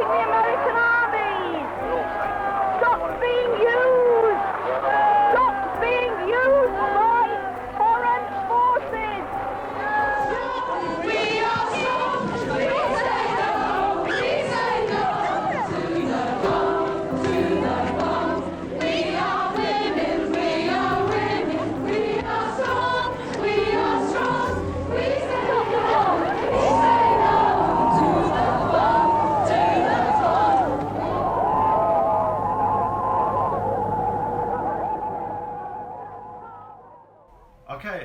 supporting the American armies. Stop being used. Stop being used by foreign forces. We are strong. We say no. We say no to the bomb. To the bomb. We are women. We are women. We are strong. We are strong. We say no. We say no to the bomb. To the bomb. Okay,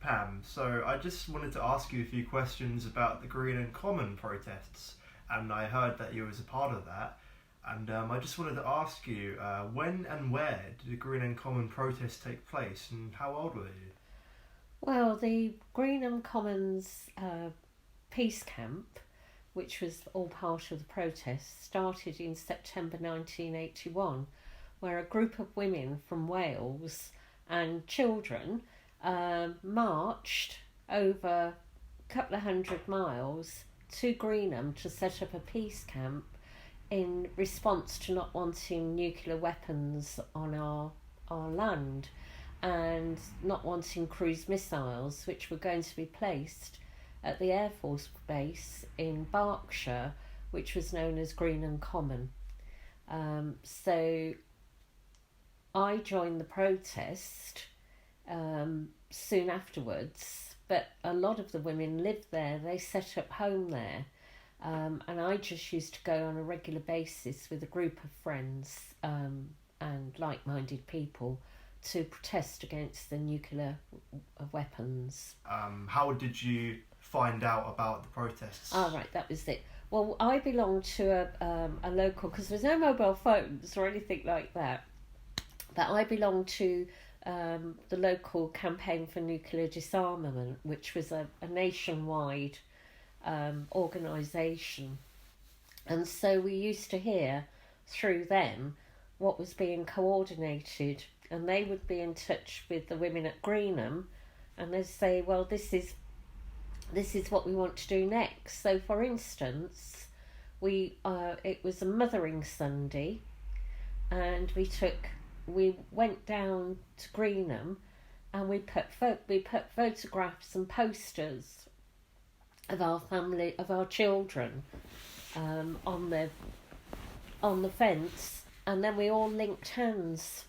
Pam, so I just wanted to ask you a few questions about the Greenham Common protests, and I heard that you was a part of that, and I just wanted to ask you, when and where did the Greenham Common protests take place, and how old were you? Well, the Greenham Commons peace camp, which was all part of the protest, started in September 1981, where a group of women from Wales and children marched over a couple of 100 miles to Greenham to set up a peace camp in response to not wanting nuclear weapons on our land and not wanting cruise missiles, which were going to be placed at the Air Force base in Berkshire, which was known as Greenham Common. So I joined the protest soon afterwards, but a lot of the women lived there. They set up home there, and I just used to go on a regular basis with a group of friends and like-minded people to protest against the nuclear weapons. How did you find out about the protests? Oh, right, that was it. Well, I belonged to a local, because there's no mobile phones or anything like that, but I belonged to the local campaign for nuclear disarmament, which was a nationwide organisation. And so we used to hear through them what was being coordinated, and they would be in touch with the women at Greenham, and they'd say, well, this is what we want to do next. So, for instance, it was a Mothering Sunday, and we went down to Greenham, and we put photographs and posters of our family, of our children, on the fence, and then we all linked hands,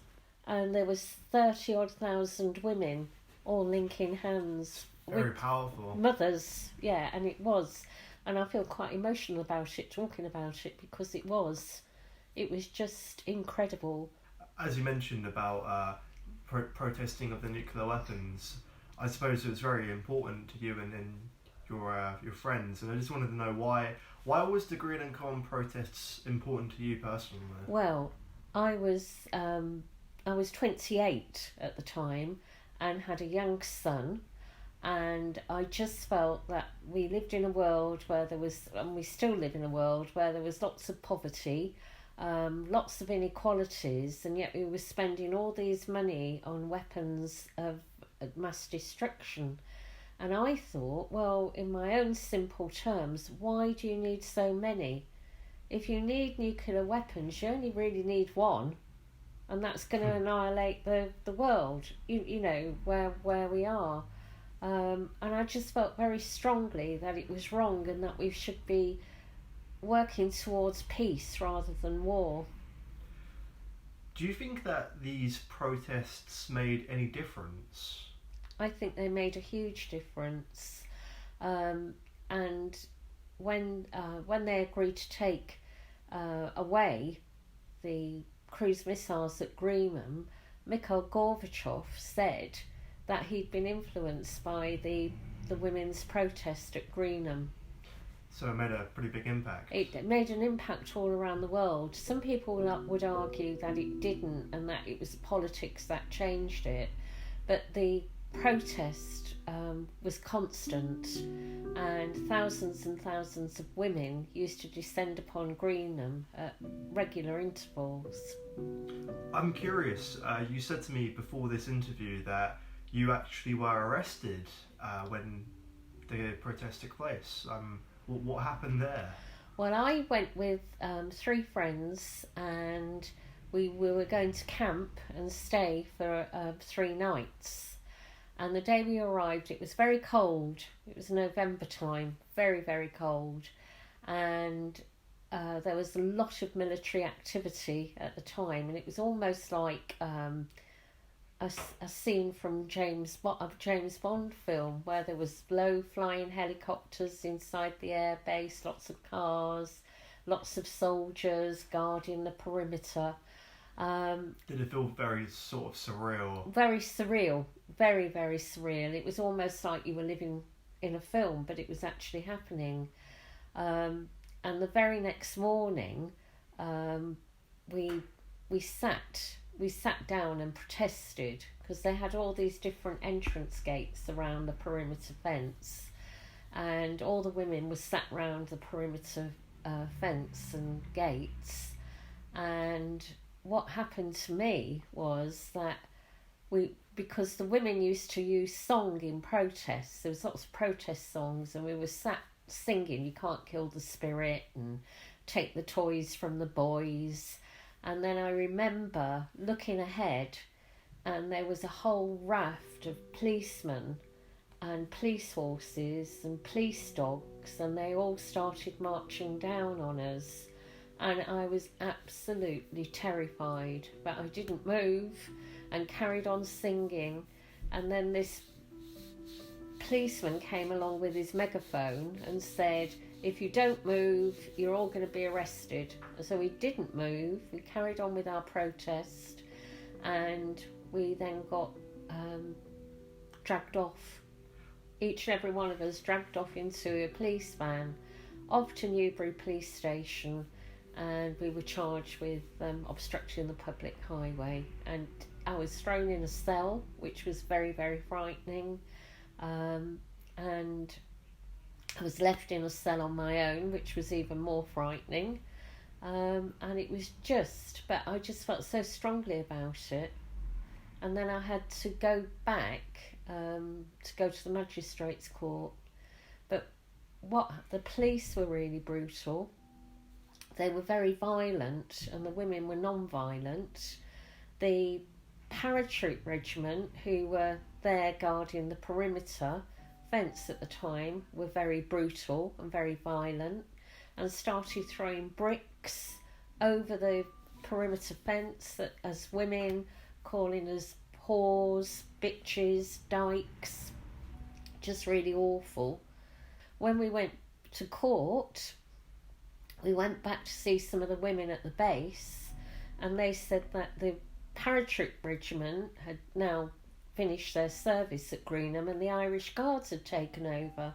and there was 30,000 women all linking hands. Very powerful. Mothers, yeah, and it was, and I feel quite emotional about it, talking about it, because it was just incredible. As you mentioned about protesting of the nuclear weapons, I suppose it was very important to you and your friends, and I just wanted to know why was the Greenham Common protests important to you personally? Well, I was 28 at the time and had a young son, and I just felt that we lived in a world where there was, and we still live in a world where there was lots of poverty, lots of inequalities, and yet we were spending all these money on weapons of mass destruction. And I thought, well, in my own simple terms, why do you need so many? If you need nuclear weapons, you only really need one, and that's going to annihilate the world, you know, where we are. And I just felt very strongly that it was wrong, and that we should be working towards peace rather than war. Do you think that these protests made any difference? I think they made a huge difference, and when they agreed to take away the cruise missiles at Greenham, Mikhail Gorbachev said that he'd been influenced by the women's protest at Greenham. So it made a pretty big impact. It made an impact all around the world. Some people would argue that it didn't, and that it was politics that changed it, but the protest was constant, and thousands of women used to descend upon Greenham at regular intervals. I'm curious, you said to me before this interview that you actually were arrested when the protest took place. What happened there? Well, I went with 3 friends, and we were going to camp and stay for 3 nights. And the day we arrived, it was very cold. It was November time, very, very cold. And there was a lot of military activity at the time, and it was almost like a scene from a James Bond film, where there was low flying helicopters inside the air base, lots of cars, lots of soldiers guarding the perimeter. Did it feel very sort of surreal? Very surreal, very, very surreal. It was almost like you were living in a film, but it was actually happening. And the very next morning, we sat down and protested, because they had all these different entrance gates around the perimeter fence, and all the women were sat round the perimeter fence and gates. And what happened to me was that because the women used to use song in protests, there was lots of protest songs, and we were sat singing "You Can't Kill the Spirit" and "Take the Toys from the Boys." And then I remember looking ahead, and there was a whole raft of policemen and police horses and police dogs, and they all started marching down on us. And I was absolutely terrified, but I didn't move and carried on singing. And then this policeman came along with his megaphone and said, "If you don't move, you're all going to be arrested." So we didn't move, we carried on with our protest, and we then got dragged off. Each and every one of us dragged off into a police van, off to Newbury Police Station, and we were charged with obstructing the public highway. And I was thrown in a cell, which was very, very frightening. And I was left in a cell on my own, which was even more frightening. And it was but I just felt so strongly about it. And then I had to go back to go to the magistrates' court. But the police were really brutal. They were very violent, and the women were non-violent. The paratroop regiment, who were there guarding the perimeter fence at the time, were very brutal and very violent, and started throwing bricks over the perimeter fence as women, calling us whores, bitches, dykes. Just really awful. When we went to court, we went back to see some of the women at the base, and they said that the paratroop regiment had now finished their service at Greenham, and the Irish Guards had taken over.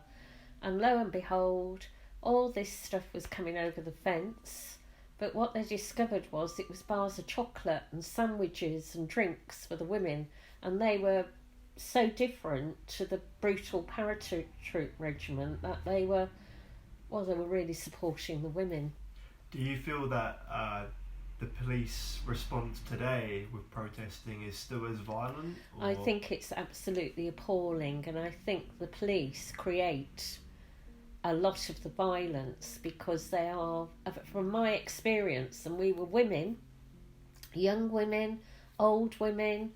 And lo and behold, all this stuff was coming over the fence, but what they discovered was it was bars of chocolate and sandwiches and drinks for the women, and they were so different to the brutal paratroop regiment that they were really supporting the women. Do you feel that the police response today with protesting is still as violent? Or? I think it's absolutely appalling, and I think the police create a lot of the violence because they are, from my experience, and we were women, young women, old women,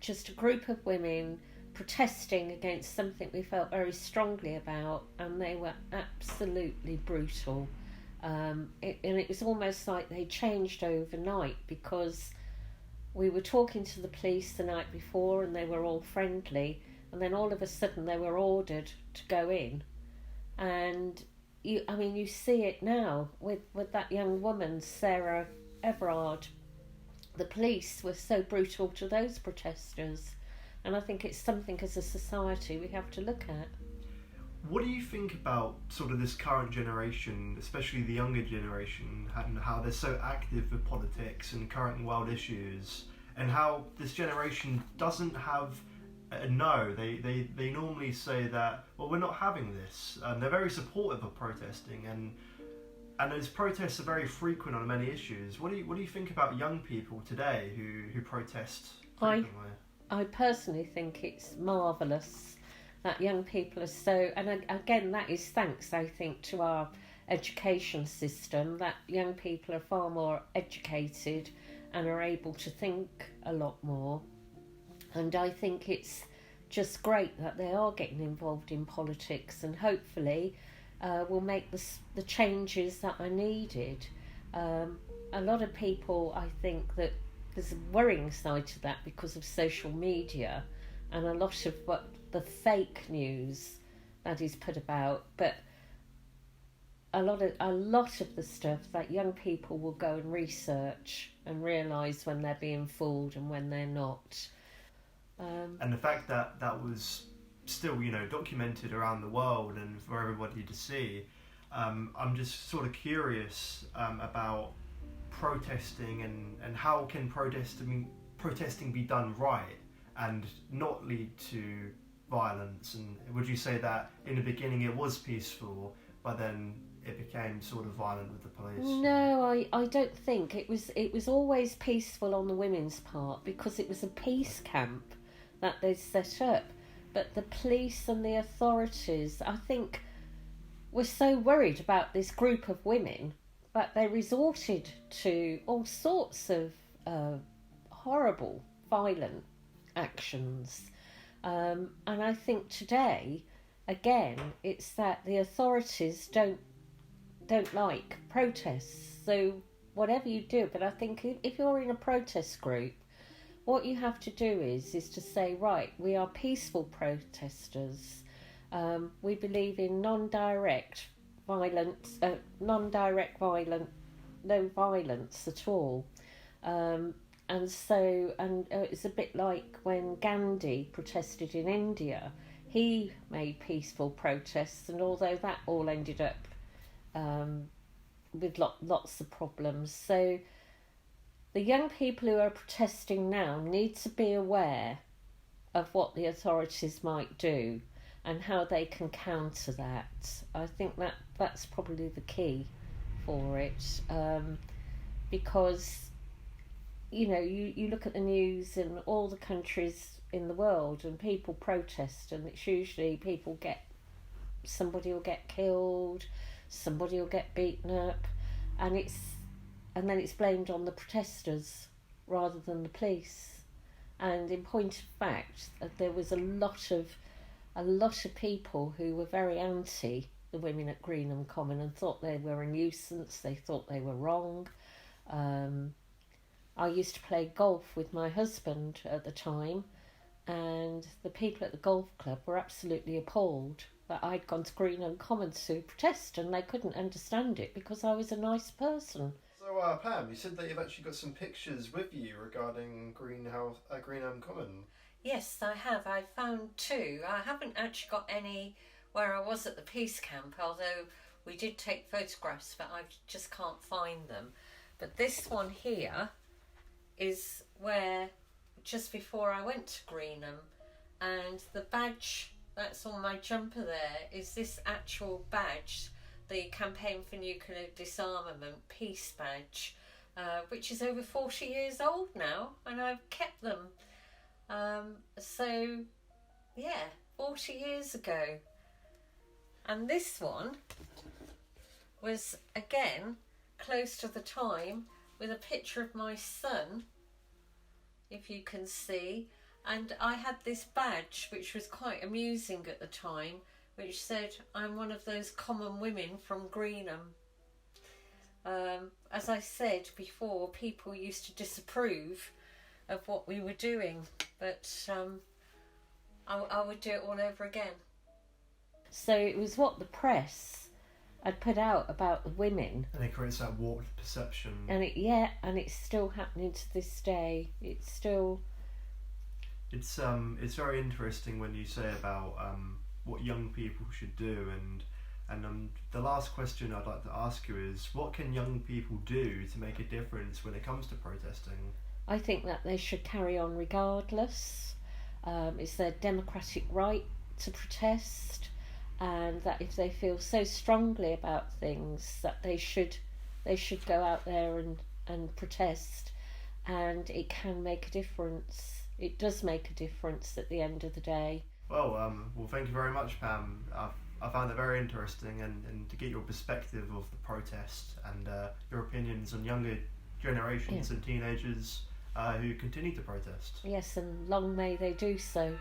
just a group of women protesting against something we felt very strongly about, and they were absolutely brutal. And it was almost like they changed overnight, because we were talking to the police the night before and they were all friendly, and then all of a sudden they were ordered to go in. And you see it now with that young woman, Sarah Everard. The police were so brutal to those protesters, and I think it's something as a society we have to look at. What do you think about sort of this current generation, especially the younger generation, and how they're so active with politics and current world issues, and how this generation doesn't have a no? They normally say that, well, we're not having this, and they're very supportive of protesting, and those protests are very frequent on many issues. What do you think about young people today who protest frequently? I personally think it's marvellous that young people are so, and again that is thanks, I think, to our education system, that young people are far more educated and are able to think a lot more. And I think it's just great that they are getting involved in politics, and hopefully will make the changes that are needed. A lot of people, I think that there's a worrying side to that because of social media and a lot of what the fake news that is put about, but a lot of the stuff that young people will go and research and realise when they're being fooled and when they're not. And the fact that that was still, documented around the world and for everybody to see, I'm just sort of curious about protesting and how can protesting be done right and not lead to violence. And would you say that in the beginning it was peaceful, but then it became sort of violent with the police? No, I don't think it was always peaceful on the women's part, because it was a peace camp that they set up. But the police and the authorities, I think, were so worried about this group of women that they resorted to all sorts of horrible, violent actions. And I think today, again, it's that the authorities don't like protests. So whatever you do, but I think if you're in a protest group, what you have to do is to say, right, we are peaceful protesters. We believe in non-direct violence, no violence at all. And it's a bit like when Gandhi protested in India. He made peaceful protests, and although that all ended up with lots of problems. So the young people who are protesting now need to be aware of what the authorities might do and how they can counter that. I think that's probably the key for it, because you look at the news in all the countries in the world and people protest, and it's usually somebody will get killed, somebody will get beaten up, and then it's blamed on the protesters rather than the police. And in point of fact, there was a lot of people who were very anti the women at Greenham Common and thought they were a nuisance, they thought they were wrong. I used to play golf with my husband at the time, and the people at the golf club were absolutely appalled that I'd gone to Greenham Common to protest, and they couldn't understand it because I was a nice person. So, Pam, you said that you've actually got some pictures with you regarding Greenham Common. Yes, I have. I found two. I haven't actually got any where I was at the peace camp, although we did take photographs, but I just can't find them. But this one here is where, just before I went to Greenham, and the badge that's on my jumper there is this actual badge, the Campaign for Nuclear Disarmament peace badge, which is over 40 years old now, and I've kept them. 40 years ago. And this one was, again, close to the time, with a picture of my son, if you can see. And I had this badge, which was quite amusing at the time, which said, I'm one of those common women from Greenham. As I said before, people used to disapprove of what we were doing, but I would do it all over again. So it was what the press had put out about the women. And it creates that warped perception. And it's still happening to this day. It's very interesting when you say about what young people should do, and the last question I'd like to ask you is, what can young people do to make a difference when it comes to protesting? I think that they should carry on regardless. It's their democratic right to protest, and that if they feel so strongly about things, that they should go out there and protest, and it can make a difference. It does make a difference at the end of the day. Well, thank you very much, Pam. I've found it very interesting, and to get your perspective of the protest and your opinions on younger generations and teenagers who continue to protest. Yes, and long may they do so.